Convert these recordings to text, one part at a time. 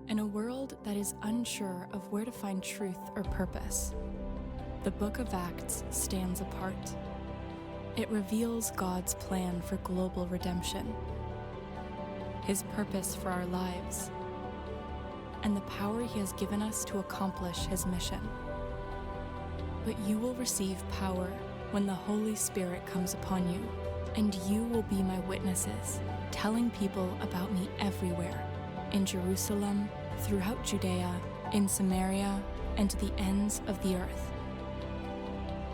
In a world that is unsure of where to find truth or purpose, the book of Acts stands apart. It reveals God's plan for global redemption, His purpose for our lives, and the power He has given us to accomplish His mission. But you will receive power when the Holy Spirit comes upon you, and you will be my witnesses, telling people about me everywhere, in Jerusalem, throughout Judea, in Samaria, and to the ends of the earth.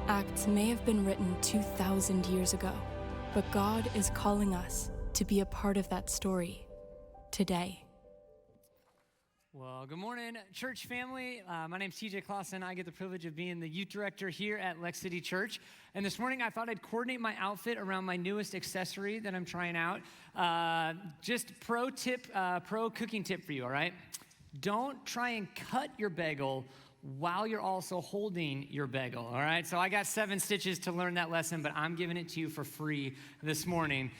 Acts may have been written 2,000 years ago, but God is calling us to be a part of that story today. Well, good morning, church family. My name's TJ Clausen. I get the privilege of being the youth director here at Lex City Church. And this morning, I thought I'd coordinate my outfit around my newest accessory that I'm trying out. Just pro cooking tip for you, all right? Don't try and cut your bagel while you're also holding your bagel, all right? So I got 7 stitches to learn that lesson, but I'm giving it to you for free this morning.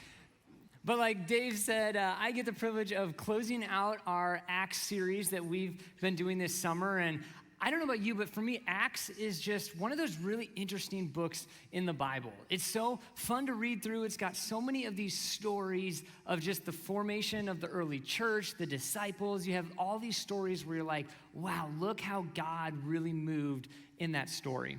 But like Dave said, I get the privilege of closing out our Acts series that we've been doing this summer. And I don't know about you, but for me, Acts is just one of those really interesting books in the Bible. It's so fun to read through. It's got so many of these stories of just the formation of the early church, the disciples. You have all these stories where you're like, wow, look how God really moved in that story.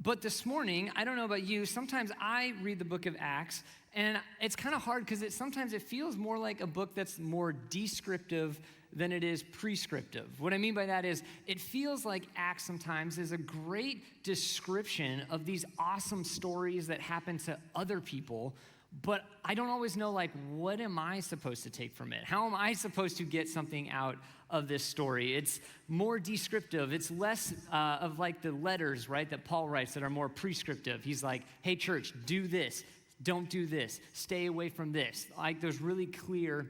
But this morning, I don't know about you, sometimes I read the book of Acts, and it's kind of hard because sometimes it feels more like a book that's more descriptive than it is prescriptive. What I mean by that is it feels like Acts sometimes is a great description of these awesome stories that happen to other people, but I don't always know, like, what am I supposed to take from it? How am I supposed to get something out of this story? It's more descriptive. It's less of like the letters, right, that Paul writes that are more prescriptive. He's like, hey, church, do this. Don't do this. Stay away from this. Like, there's really clear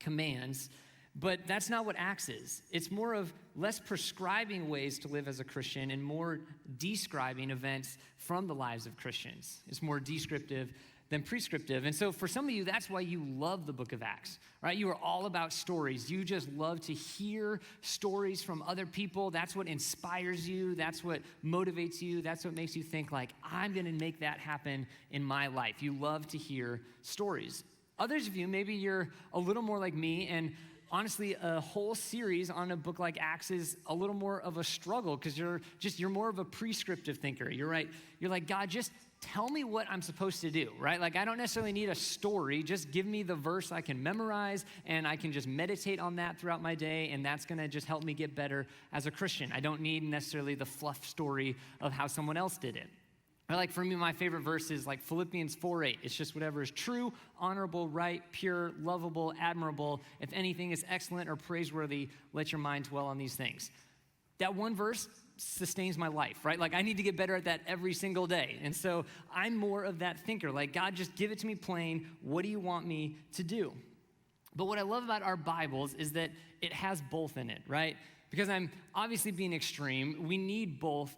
commands. But that's not what Acts is. It's more of less prescribing ways to live as a Christian and more describing events from the lives of Christians. It's more descriptive than prescriptive. And so for some of you, that's why you love the book of Acts, right? You are all about stories. You just love to hear stories from other people. That's what inspires you. That's what motivates you. That's what makes you think like, I'm going to make that happen in my life. You love to hear stories. Others of you, maybe you're a little more like me, and honestly, a whole series on a book like Acts is a little more of a struggle because you're more of a prescriptive thinker. You're right. You're like, God, just tell me what I'm supposed to do, right? Like, I don't necessarily need a story. Just give me the verse I can memorize, and I can just meditate on that throughout my day, and that's going to just help me get better as a Christian. I don't need necessarily the fluff story of how someone else did it. Or like, for me, my favorite verse is like Philippians 4:8. It's just whatever is true, honorable, right, pure, lovable, admirable. If anything is excellent or praiseworthy, let your mind dwell on these things. That one verse sustains my life, right? Like, I need to get better at that every single day. And so I'm more of that thinker. Like, God, just give it to me plain. What do you want me to do? But what I love about our Bibles is that it has both in it, right? Because I'm obviously being extreme. We need both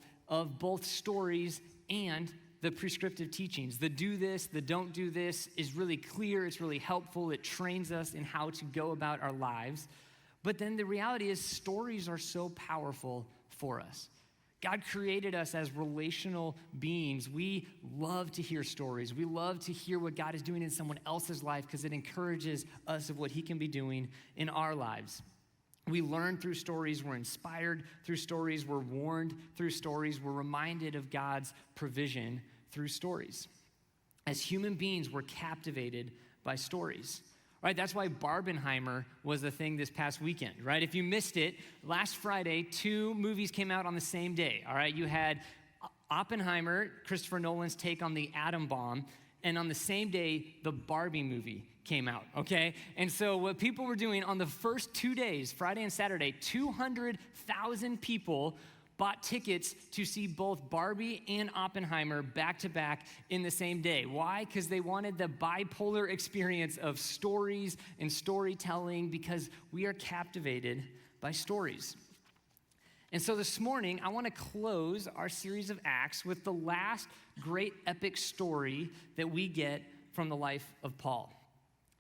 stories and the prescriptive teachings. The do this, the don't do this is really clear. It's really helpful. It trains us in how to go about our lives. But then the reality is stories are so powerful for us. God created us as relational beings. We love to hear stories. We love to hear what God is doing in someone else's life because it encourages us of what He can be doing in our lives. We learn through stories, we're inspired through stories, we're warned through stories, we're reminded of God's provision through stories. As human beings, we're captivated by stories. Right, that's why Barbenheimer was the thing this past weekend, right? If you missed it, last Friday, 2 movies came out on the same day, all right? You had Oppenheimer, Christopher Nolan's take on the atom bomb, and on the same day, the Barbie movie came out, okay? And so what people were doing on the first 2 days, Friday and Saturday, 200,000 people bought tickets to see both Barbie and Oppenheimer back to back in the same day. Why? Because they wanted the bipolar experience of stories and storytelling because we are captivated by stories. And so this morning, I want to close our series of Acts with the last great epic story that we get from the life of Paul.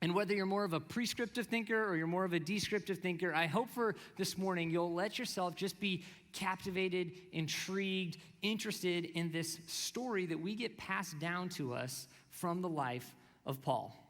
And whether you're more of a prescriptive thinker or you're more of a descriptive thinker, I hope for this morning you'll let yourself just be captivated, intrigued, interested in this story that we get passed down to us from the life of Paul.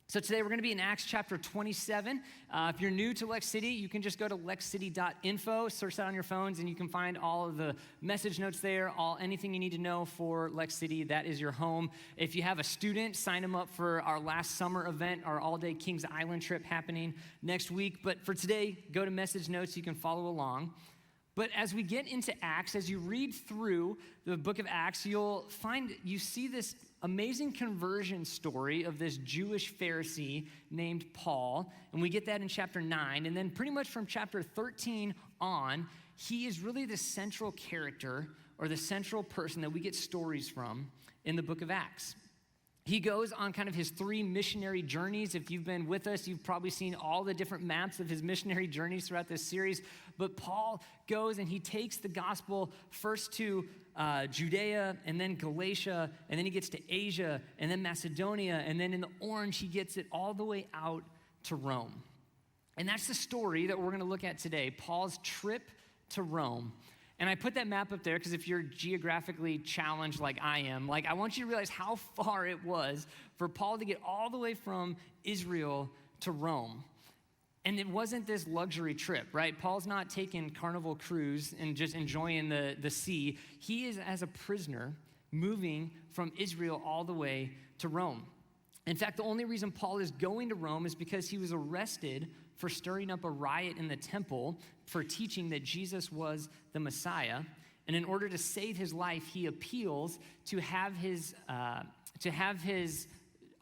So today we're going to be in Acts chapter 27. If you're new to Lex City, you can just go to lexcity.info, search that on your phones, and you can find all of the message notes there, anything you need to know for Lex City. That is your home. If you have a student, sign them up for our last summer event, our all-day Kings Island trip happening next week. But for today, go to message notes. You can follow along. But as we get into Acts, as you read through the book of Acts, you see this amazing conversion story of this Jewish Pharisee named Paul. And we get that in chapter 9. And then pretty much from chapter 13 on, he is really the central character or the central person that we get stories from in the book of Acts. He goes on kind of his 3 missionary journeys. If you've been with us, you've probably seen all the different maps of his missionary journeys throughout this series. But Paul goes and he takes the gospel first to Judea and then Galatia, and then he gets to Asia and then Macedonia, and then in the orange, he gets it all the way out to Rome. And that's the story that we're going to look at today, Paul's trip to Rome. And I put that map up there because if you're geographically challenged like I am, I want you to realize how far it was for Paul to get all the way from Israel to Rome. And it wasn't this luxury trip, right? Paul's not taking Carnival Cruise and just enjoying the sea. He is as a prisoner moving from Israel all the way to Rome. In fact, the only reason Paul is going to Rome is because he was arrested for stirring up a riot in the temple for teaching that Jesus was the Messiah. And in order to save his life, he appeals to have his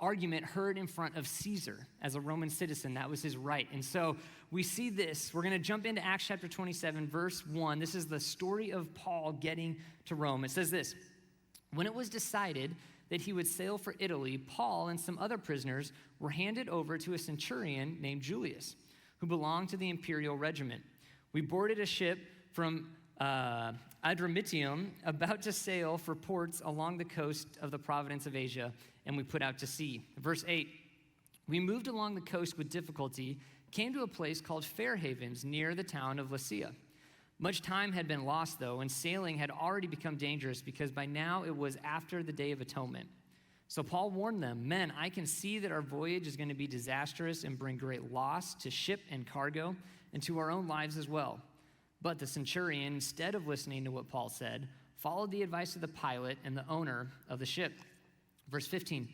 argument heard in front of Caesar as a Roman citizen. That was his right. And so we see this. We're going to jump into Acts chapter 27, verse 1. This is the story of Paul getting to Rome. It says this: when it was decided that he would sail for Italy, Paul and some other prisoners were handed over to a centurion named Julius, who belonged to the imperial regiment. We boarded a ship from Adramyttium, about to sail for ports along the coast of the province of Asia, and we put out to sea. Verse 8, we moved along the coast with difficulty, came to a place called Fair Havens near the town of Lasea. Much time had been lost, though, and sailing had already become dangerous because by now it was after the Day of Atonement. So Paul warned them, men, I can see that our voyage is going to be disastrous and bring great loss to ship and cargo and to our own lives as well. But the centurion, instead of listening to what Paul said, followed the advice of the pilot and the owner of the ship. Verse 15,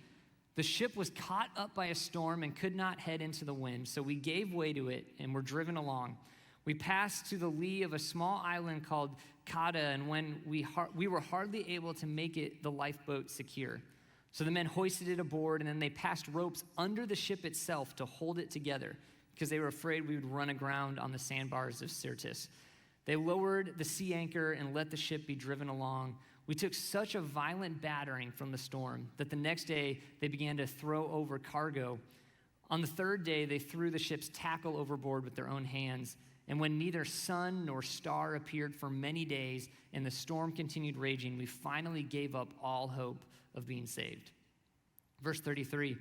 the ship was caught up by a storm and could not head into the wind, so we gave way to it and were driven along. We passed to the lee of a small island called Cauda, and when we were hardly able to make it the lifeboat secure. So the men hoisted it aboard, and then they passed ropes under the ship itself to hold it together because they were afraid we would run aground on the sandbars of Syrtis. They lowered the sea anchor and let the ship be driven along. We took such a violent battering from the storm that the next day they began to throw over cargo. On the 3rd day, they threw the ship's tackle overboard with their own hands. And when neither sun nor star appeared for many days and the storm continued raging, we finally gave up all hope of being saved. Verse 33,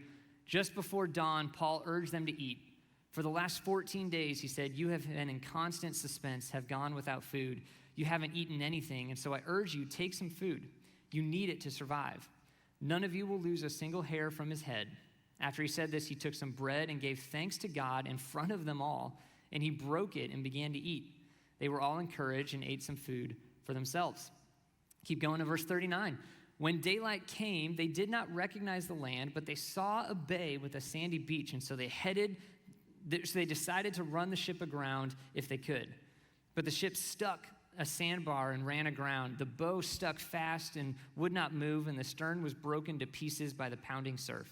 just before dawn, Paul urged them to eat. For the last 14 days, he said, you have been in constant suspense, have gone without food. You haven't eaten anything, and so I urge you, take some food. You need it to survive. None of you will lose a single hair from his head. After he said this, he took some bread and gave thanks to God in front of them all, and he broke it and began to eat. They were all encouraged and ate some food for themselves. Keep going to verse 39. When daylight came, they did not recognize the land, but they saw a bay with a sandy beach, and so they decided to run the ship aground if they could. But the ship stuck a sandbar and ran aground. The bow stuck fast and would not move, and the stern was broken to pieces by the pounding surf.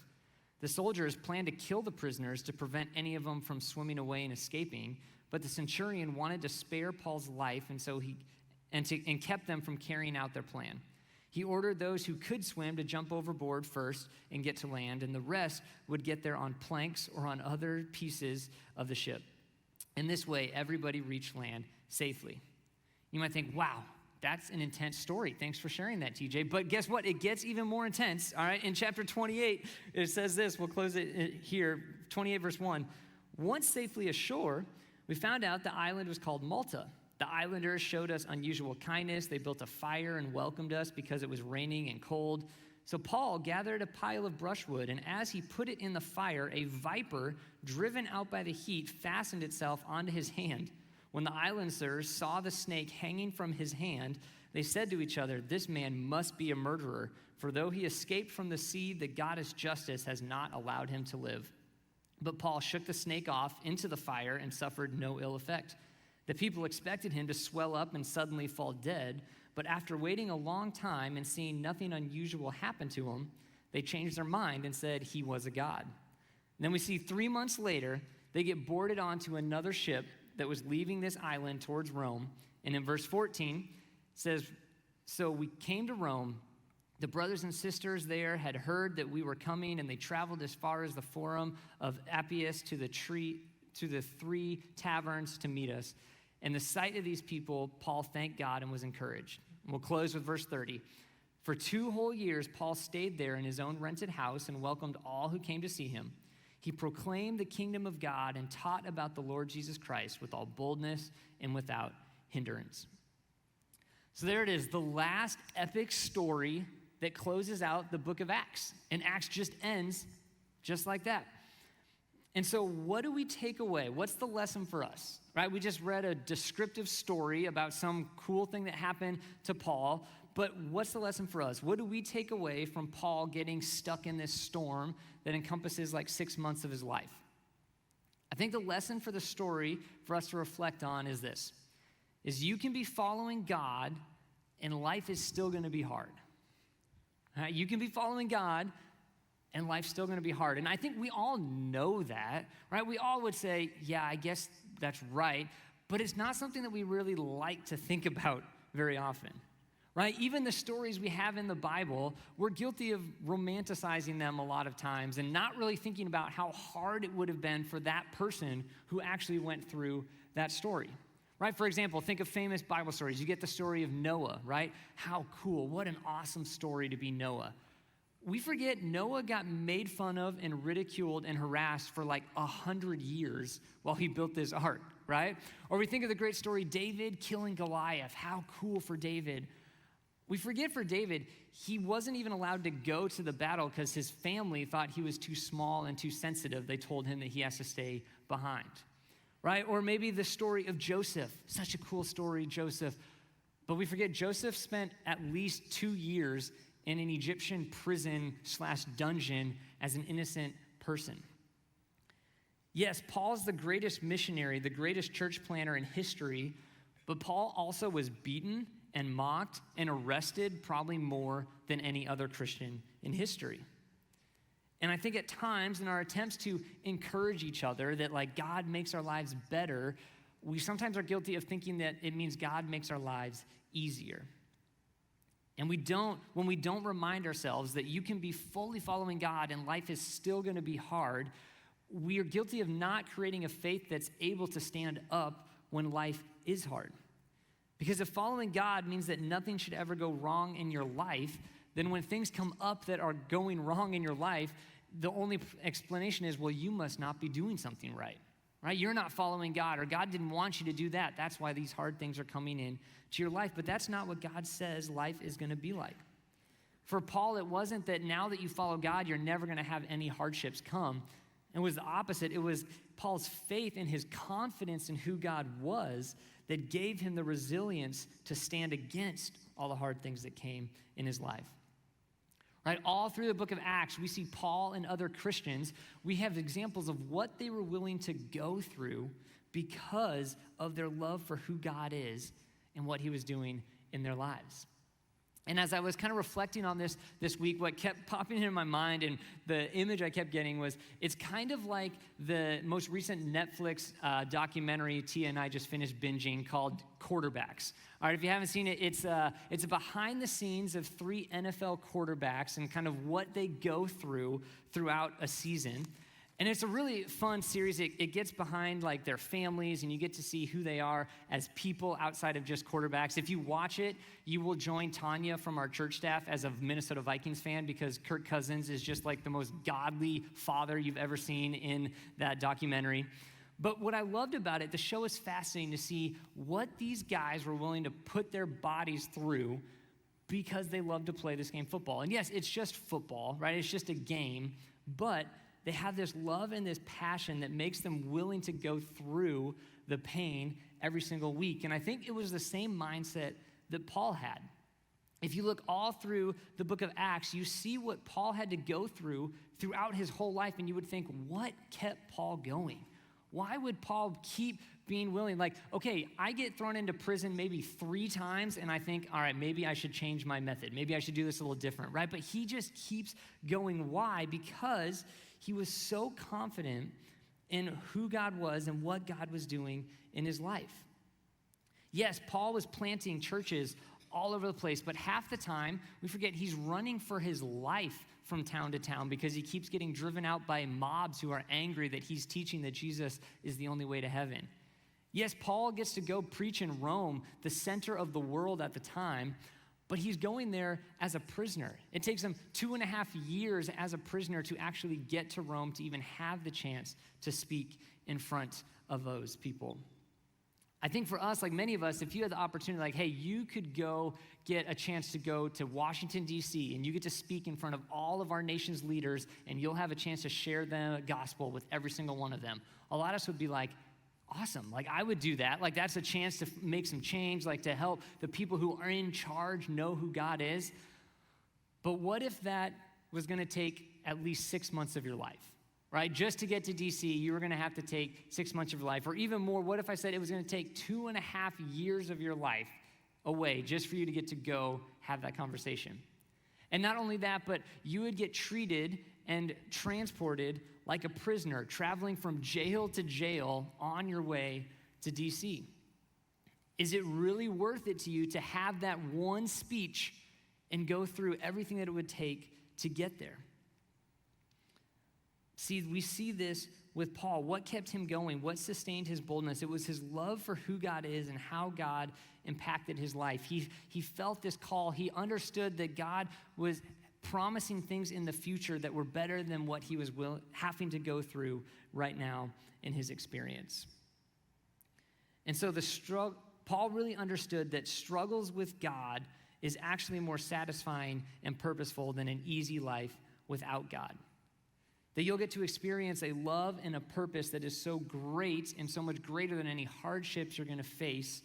The soldiers planned to kill the prisoners to prevent any of them from swimming away and escaping, but the centurion wanted to spare Paul's life, and so he kept them from carrying out their plan. He ordered those who could swim to jump overboard first and get to land, and the rest would get there on planks or on other pieces of the ship. In this way, everybody reached land safely. You might think, wow, that's an intense story. Thanks for sharing that, TJ. But guess what? It gets even more intense, all right? In chapter 28, it says this. We'll close it here. 28 verse 1, once safely ashore, we found out the island was called Malta. The islanders showed us unusual kindness. They built a fire and welcomed us because it was raining and cold. So Paul gathered a pile of brushwood, and as he put it in the fire, a viper, driven out by the heat, fastened itself onto his hand. When the islanders saw the snake hanging from his hand, they said to each other, "This man must be a murderer, for though he escaped from the sea, the goddess Justice has not allowed him to live." But Paul shook the snake off into the fire and suffered no ill effect. The people expected him to swell up and suddenly fall dead, but after waiting a long time and seeing nothing unusual happen to him, they changed their mind and said he was a god. And then we see 3 months later, they get boarded onto another ship that was leaving this island towards Rome. And in verse 14, it says, "So we came to Rome. The brothers and sisters there had heard that we were coming, and they traveled as far as the Forum of Appius to the 3 taverns to meet us. And the sight of these people, Paul thanked God and was encouraged." And we'll close with verse 30. "For 2 whole years, Paul stayed there in his own rented house and welcomed all who came to see him. He proclaimed the kingdom of God and taught about the Lord Jesus Christ with all boldness and without hindrance." So there it is, the last epic story that closes out the book of Acts. And Acts just ends just like that. And so what do we take away? What's the lesson for us, right? We just read a descriptive story about some cool thing that happened to Paul, but what's the lesson for us? What do we take away from Paul getting stuck in this storm that encompasses like 6 months of his life? I think the lesson for the story for us to reflect on is this, is you can be following God and life is still gonna be hard. Right? You can be following God and life's still gonna be hard. And I think we all know that, right? We all would say, yeah, I guess that's right, but it's not something that we really like to think about very often, right? Even the stories we have in the Bible, we're guilty of romanticizing them a lot of times and not really thinking about how hard it would have been for that person who actually went through that story. Right? For example, think of famous Bible stories. You get the story of Noah, right? How cool. What an awesome story to be Noah. We forget Noah got made fun of and ridiculed and harassed for like 100 years while he built this ark, right? Or we think of the great story, David killing Goliath. How cool for David. We forget for David, he wasn't even allowed to go to the battle because his family thought he was too small and too sensitive. They told him that he has to stay behind, right? Or maybe the story of Joseph. Such a cool story, Joseph. But we forget Joseph spent at least 2 years in an Egyptian prison/dungeon as an innocent person. Yes, Paul's the greatest missionary, the greatest church planner in history, but Paul also was beaten and mocked and arrested probably more than any other Christian in history. And I think at times in our attempts to encourage each other that like God makes our lives better, we sometimes are guilty of thinking that it means God makes our lives easier. And when we don't remind ourselves that you can be fully following God and life is still gonna be hard, we are guilty of not creating a faith that's able to stand up when life is hard. Because if following God means that nothing should ever go wrong in your life, then when things come up that are going wrong in your life, the only explanation is, well, you must not be doing something right? You're not following God, or God didn't want you to do that. That's why these hard things are coming in to your life. But that's not what God says life is gonna be like. For Paul, it wasn't that now that you follow God, you're never gonna have any hardships come. It was the opposite. It was Paul's faith and his confidence in who God was that gave him the resilience to stand against all the hard things that came in his life. Right? All through the book of Acts, we see Paul and other Christians, we have examples of what they were willing to go through because of their love for who God is and what he was doing in their lives. And as I was kind of reflecting on this week, what kept popping into my mind and the image I kept getting was, it's kind of like the most recent Netflix documentary Tia and I just finished binging called Quarterbacks. All right, if you haven't seen it, it's a behind the scenes of 3 NFL quarterbacks and kind of what they go throughout a season. And it's a really fun series. It gets behind like their families, and you get to see who they are as people outside of just quarterbacks. If you watch it, you will join Tanya from our church staff as a Minnesota Vikings fan, because Kirk Cousins is just like the most godly father you've ever seen in that documentary. But what I loved about it, the show is fascinating to see what these guys were willing to put their bodies through because they love to play this game, football. And yes, it's just football, right? It's just a game, but they have this love and this passion that makes them willing to go through the pain every single week. And I think it was the same mindset that Paul had. If you look all through the book of Acts, you see what Paul had to go through throughout his whole life, and you would think, what kept Paul going? Why would Paul keep being willing? Like, okay, I get thrown into prison maybe 3 times, and I think, all right, maybe I should change my method. Maybe I should do this a little different, right? But he just keeps going. Why? Because he was so confident in who God was and what God was doing in his life. Yes, Paul was planting churches all over the place, but half the time we forget he's running for his life from town to town because he keeps getting driven out by mobs who are angry that he's teaching that Jesus is the only way to heaven. Yes, Paul gets to go preach in Rome, the center of the world at the time, but he's going there as a prisoner. It takes him 2.5 years as a prisoner to actually get to Rome to even have the chance to speak in front of those people. I think for us, like many of us, if you had the opportunity, like, hey, you could go get a chance to go to Washington, D.C., and you get to speak in front of all of our nation's leaders, and you'll have a chance to share the gospel with every single one of them. A lot of us would be like, awesome, like I would do that. Like that's a chance to make some change, like to help the people who are in charge know who God is. But what if that was gonna take at least 6 months of your life, right? Just to get to DC, you were gonna have to take 6 months of your life, or even more, what if I said it was gonna take 2.5 years of your life away just for you to get to go have that conversation? And not only that, but you would get treated and transported like a prisoner, traveling from jail to jail on your way to DC. Is it really worth it to you to have that one speech and go through everything that it would take to get there? See, we see this with Paul. What kept him going? What sustained his boldness? It was his love for who God is and how God impacted his life. He felt this call. He understood that God was promising things in the future that were better than what he was having to go through right now in his experience. And so Paul really understood that struggles with God is actually more satisfying and purposeful than an easy life without God. That you'll get to experience a love and a purpose that is so great and so much greater than any hardships you're going to face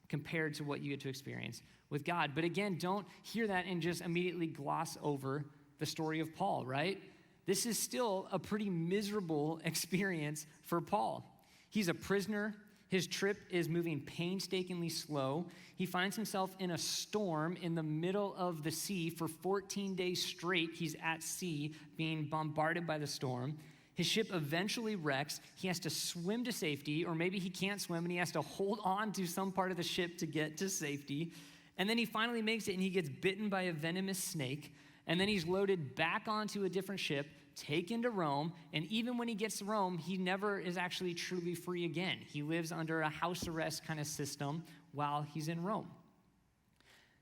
compared to what you get to experience with God. But again, don't hear that and just immediately gloss over the story of Paul, right? This is still a pretty miserable experience for Paul. He's a prisoner. His trip is moving painstakingly slow. He finds himself in a storm in the middle of the sea for 14 days straight. He's at sea being bombarded by the storm. His ship eventually wrecks. He has to swim to safety, or maybe he can't swim and he has to hold on to some part of the ship to get to safety. And then he finally makes it and he gets bitten by a venomous snake. And then he's loaded back onto a different ship, taken to Rome. And even when he gets to Rome, he never is actually truly free again. He lives under a house arrest kind of system while he's in Rome.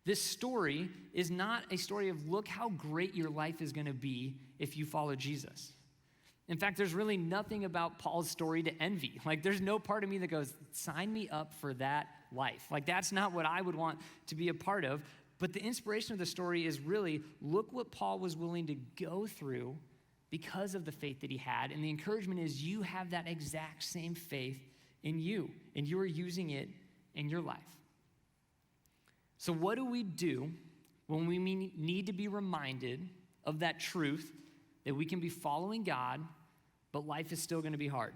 This story is not a story of look how great your life is going to be if you follow Jesus. In fact, there's really nothing about Paul's story to envy. Like, there's no part of me that goes, sign me up for that life. Like, that's not what I would want to be a part of. But the inspiration of the story is really, look what Paul was willing to go through because of the faith that he had. And the encouragement is you have that exact same faith in you, and you are using it in your life. So what do we do when we need to be reminded of that truth that we can be following God, but life is still going to be hard?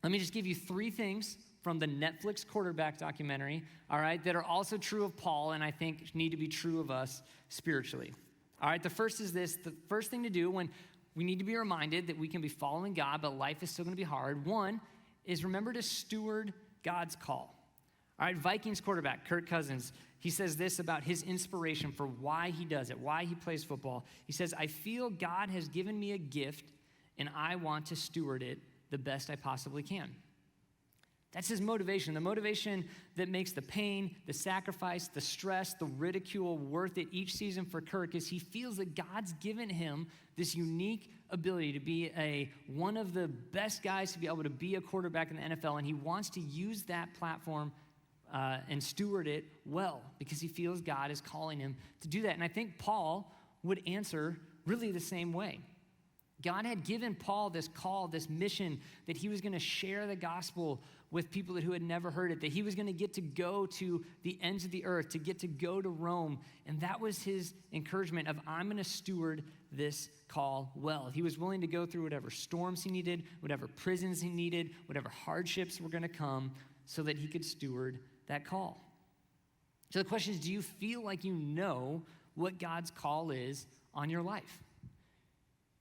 Let me just give you 3 things from the Netflix quarterback documentary, all right, that are also true of Paul and I think need to be true of us spiritually. All right, the first is this. The first thing to do when we need to be reminded that we can be following God, but life is still going to be hard. One is remember to steward God's call. All right, Vikings quarterback Kirk Cousins, he says this about his inspiration for why he does it, why he plays football. He says, I feel God has given me a gift and I want to steward it the best I possibly can. That's his motivation, the motivation that makes the pain, the sacrifice, the stress, the ridicule worth it each season for Kirk is he feels that God's given him this unique ability to be one of the best guys to be able to be a quarterback in the NFL, and he wants to use that platform and steward it well because he feels God is calling him to do that. And I think Paul would answer really the same way. God had given Paul this call, this mission, that he was going to share the gospel with people who had never heard it, that he was going to get to go to the ends of the earth, to get to go to Rome. And that was his encouragement of, I'm going to steward this call well. He was willing to go through whatever storms he needed, whatever prisons he needed, whatever hardships were going to come so that he could steward that call. So the question is, do you feel like you know what God's call is on your life?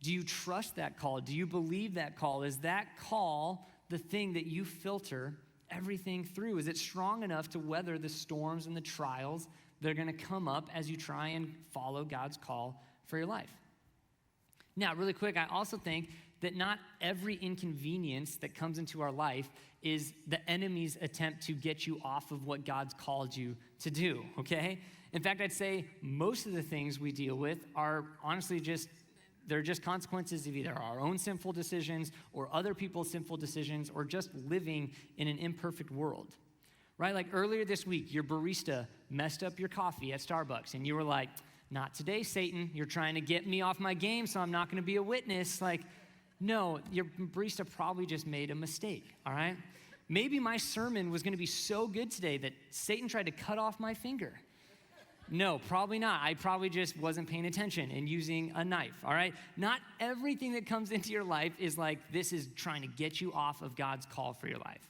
Do you trust that call? Do you believe that call? Is that call the thing that you filter everything through? Is it strong enough to weather the storms and the trials that are going to come up as you try and follow God's call for your life? Now, really quick, I also think that not every inconvenience that comes into our life is the enemy's attempt to get you off of what God's called you to do, okay? In fact, I'd say most of the things we deal with are honestly they're just consequences of either our own sinful decisions or other people's sinful decisions or just living in an imperfect world, right? Like earlier this week, your barista messed up your coffee at Starbucks and you were like, not today, Satan. You're trying to get me off my game, so I'm not going to be a witness. Like, no, your barista probably just made a mistake, all right? Maybe my sermon was going to be so good today that Satan tried to cut off my finger. No, probably not. I probably just wasn't paying attention and using a knife, all right? Not everything that comes into your life is like this is trying to get you off of God's call for your life.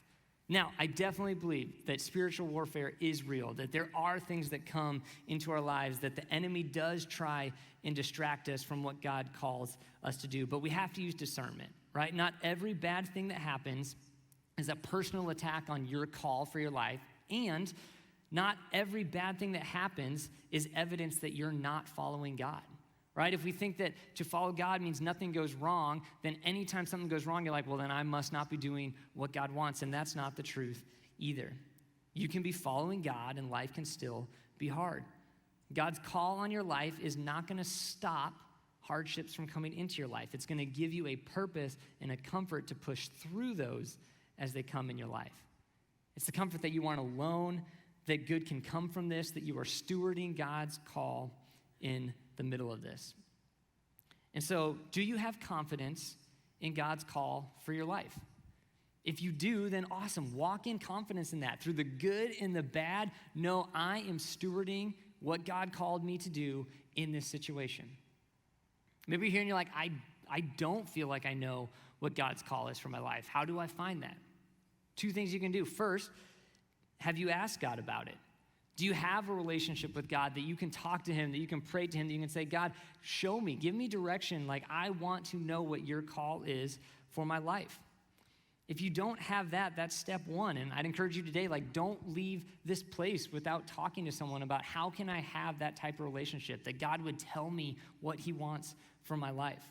Now, I definitely believe that spiritual warfare is real, that there are things that come into our lives, that the enemy does try and distract us from what God calls us to do, but we have to use discernment, right? Not every bad thing that happens is a personal attack on your call for your life, and not every bad thing that happens is evidence that you're not following God, right? If we think that to follow God means nothing goes wrong, then anytime something goes wrong, you're like, well, then I must not be doing what God wants, and that's not the truth either. You can be following God, and life can still be hard. God's call on your life is not going to stop hardships from coming into your life. It's going to give you a purpose and a comfort to push through those as they come in your life. It's the comfort that you aren't alone, that good can come from this, that you are stewarding God's call in the middle of this. And so, do you have confidence in God's call for your life? If you do, then awesome. Walk in confidence in that. Through the good and the bad, know I am stewarding what God called me to do in this situation. Maybe you're here and you're like, I don't feel like I know what God's call is for my life. How do I find that? Two things you can do. First, have you asked God about it? Do you have a relationship with God that you can talk to him, that you can pray to him, that you can say, God, show me, give me direction. Like, I want to know what your call is for my life. If you don't have that, that's step one. And I'd encourage you today, like, don't leave this place without talking to someone about how can I have that type of relationship, that God would tell me what he wants for my life.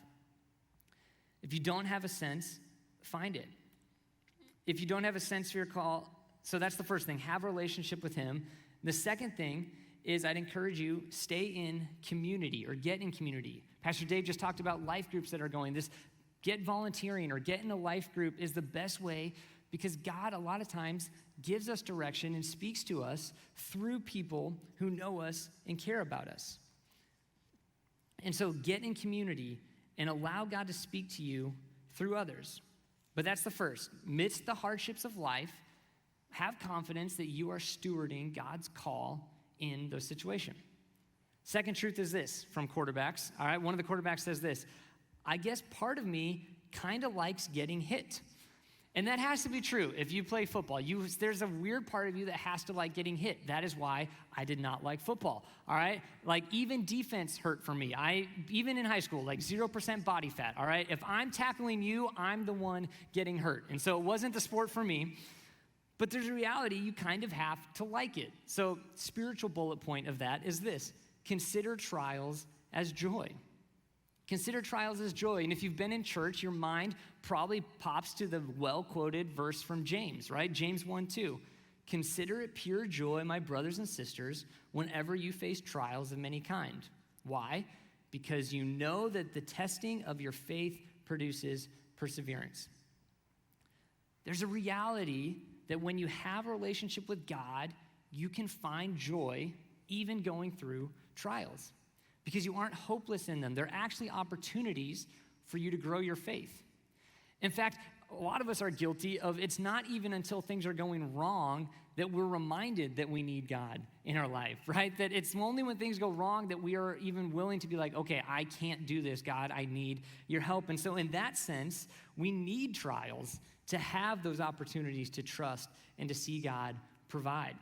If you don't have a sense, find it. If you don't have a sense for your call, so that's the first thing, have a relationship with him. The second thing is I'd encourage you, stay in community or get in community. Pastor Dave just talked about life groups that are going. This get volunteering or get in a life group is the best way because God a lot of times gives us direction and speaks to us through people who know us and care about us. And so get in community and allow God to speak to you through others. But that's the first. Amidst the hardships of life, have confidence that you are stewarding God's call in those situations. Second truth is this from quarterbacks. All right, one of the quarterbacks says this, I guess part of me kind of likes getting hit. And that has to be true. If you play football, there's a weird part of you that has to like getting hit. That is why I did not like football, all right? Like even defense hurt for me. Even in high school, like 0% body fat, all right? If I'm tackling you, I'm the one getting hurt. And so it wasn't the sport for me. But there's a reality, you kind of have to like it. So spiritual bullet point of that is this, consider trials as joy. Consider trials as joy. And if you've been in church, your mind probably pops to the well-quoted verse from James, right? James 1:2. Consider it pure joy, my brothers and sisters, whenever you face trials of many kind. Why? Because you know that the testing of your faith produces perseverance. There's a reality that when you have a relationship with God, you can find joy even going through trials because you aren't hopeless in them. They're actually opportunities for you to grow your faith. In fact, a lot of us are guilty of it's not even until things are going wrong that we're reminded that we need God in our life, right? That it's only when things go wrong that we are even willing to be like, okay, I can't do this, God, I need your help. And so in that sense, we need trials to have those opportunities to trust and to see God provide.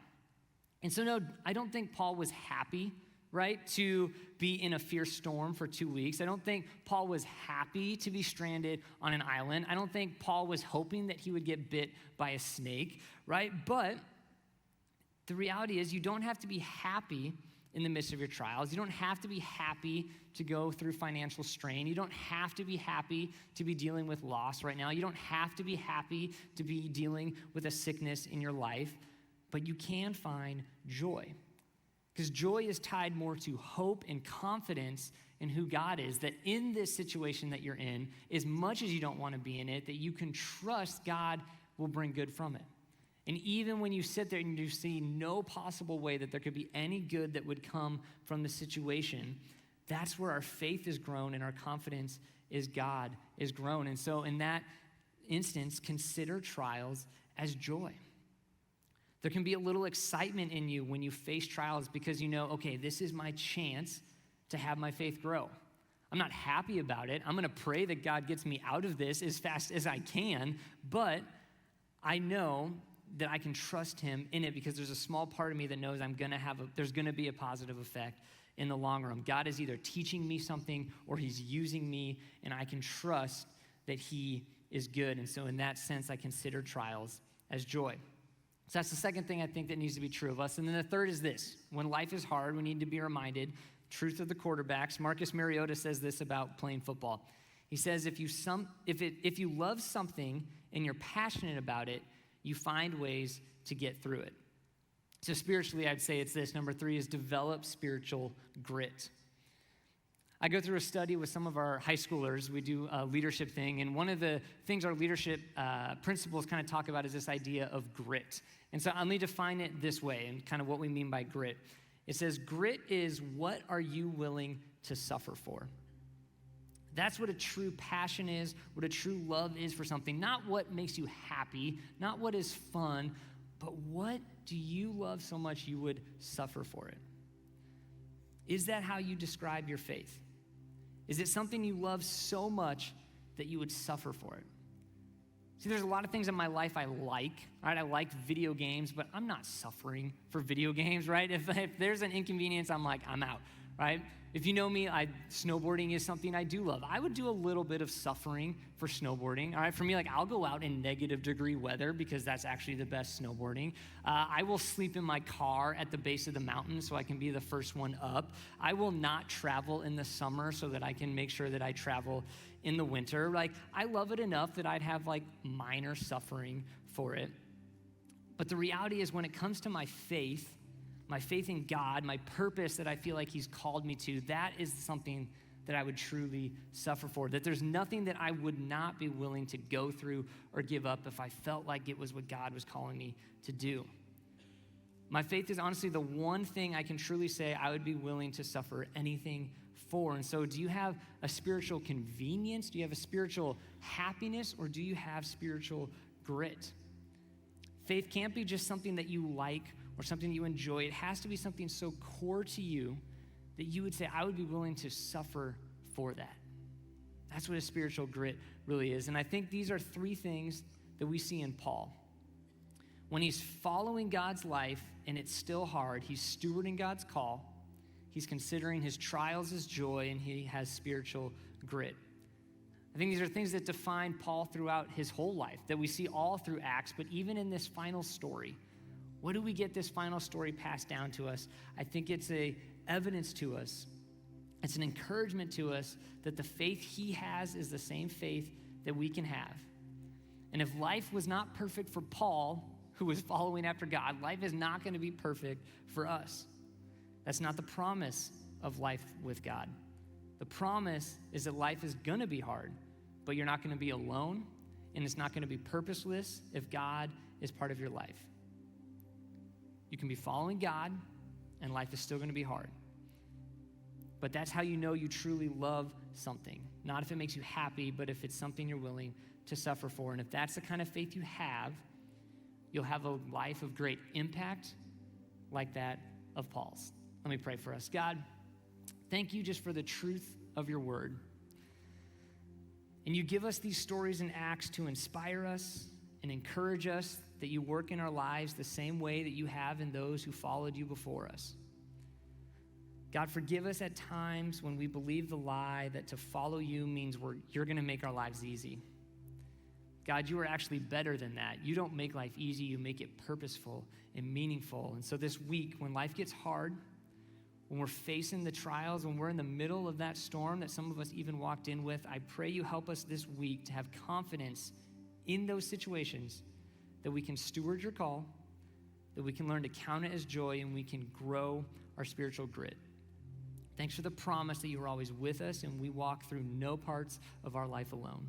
And so no, I don't think Paul was happy, right, to be in a fierce storm for 2 weeks. I don't think Paul was happy to be stranded on an island. I don't think Paul was hoping that he would get bit by a snake, right? But the reality is you don't have to be happy in the midst of your trials. You don't have to be happy to go through financial strain. You don't have to be happy to be dealing with loss right now. You don't have to be happy to be dealing with a sickness in your life, but you can find joy. Because joy is tied more to hope and confidence in who God is, that in this situation that you're in, as much as you don't want to be in it, that you can trust God will bring good from it. And even when you sit there and you see no possible way that there could be any good that would come from the situation, that's where our faith is grown and our confidence is God is grown. And so in that instance, consider trials as joy. There can be a little excitement in you when you face trials because you know, okay, this is my chance to have my faith grow. I'm not happy about it. I'm going to pray that God gets me out of this as fast as I can, but I know that I can trust him in it because there's a small part of me that knows there's going to be a positive effect in the long run. God is either teaching me something or he's using me, and I can trust that he is good. And so in that sense, I consider trials as joy. So that's the second thing I think that needs to be true of us. And then the third is this. When life is hard, we need to be reminded, truth of the quarterbacks. Marcus Mariota says this about playing football. He says, if you love something and you're passionate about it, you find ways to get through it. So spiritually, I'd say it's this. Number 3 is develop spiritual grit. I go through a study with some of our high schoolers. We do a leadership thing, and one of the things our leadership principles kind of talk about is this idea of grit. And so let me define it this way and kind of what we mean by grit. It says grit is what are you willing to suffer for? That's what a true passion is, what a true love is for something. Not what makes you happy, not what is fun, but what do you love so much you would suffer for it? Is that how you describe your faith? Is it something you love so much that you would suffer for it? See, there's a lot of things in my life I like, right? I like video games, but I'm not suffering for video games, right? If there's an inconvenience, I'm like, I'm out, right? If you know me, snowboarding is something I do love. I would do a little bit of suffering for snowboarding, all right? For me, I'll go out in negative degree weather because that's actually the best snowboarding. I will sleep in my car at the base of the mountain so I can be the first one up. I will not travel in the summer so that I can make sure that I travel in the winter. I love it enough that I'd have minor suffering for it. But the reality is when it comes to my faith in God, my purpose that I feel like he's called me to, that is something that I would truly suffer for, that there's nothing that I would not be willing to go through or give up if I felt like it was what God was calling me to do. My faith is honestly the one thing I can truly say I would be willing to suffer anything for. And so do you have a spiritual convenience? Do you have a spiritual happiness? Or do you have spiritual grit? Faith can't be just something that you like or something you enjoy. It has to be something so core to you that you would say, I would be willing to suffer for that. That's what a spiritual grit really is. And I think these are 3 things that we see in Paul. When he's following God's life and it's still hard, he's stewarding God's call, he's considering his trials as joy, and he has spiritual grit. I think these are things that define Paul throughout his whole life, that we see all through Acts, but even in this final story. What do we get this final story passed down to us? I think it's a evidence to us It's an encouragement to us that the faith he has is the same faith that we can have. And if life was not perfect for Paul, who was following after God, life is not going to be perfect for us. That's not the promise of life with God. The promise is that life is going to be hard, but you're not going to be alone, and it's not going to be purposeless if God is part of your life. You can be following God, and life is still going to be hard. But that's how you know you truly love something. Not if it makes you happy, but if it's something you're willing to suffer for. And if that's the kind of faith you have, you'll have a life of great impact like that of Paul's. Let me pray for us. God, thank you just for the truth of your word. And you give us these stories in Acts to inspire us and encourage us that you work in our lives the same way that you have in those who followed you before us. God, forgive us at times when we believe the lie that to follow you means you're going to make our lives easy. God, you are actually better than that. You don't make life easy. You make it purposeful and meaningful. And so this week, when life gets hard, when we're facing the trials, when we're in the middle of that storm that some of us even walked in with, I pray you help us this week to have confidence in those situations that we can steward your call, that we can learn to count it as joy, and we can grow our spiritual grit. Thanks for the promise that you are always with us and we walk through no parts of our life alone.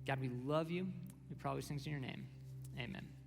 God, we love you. We probably sing in your name. Amen.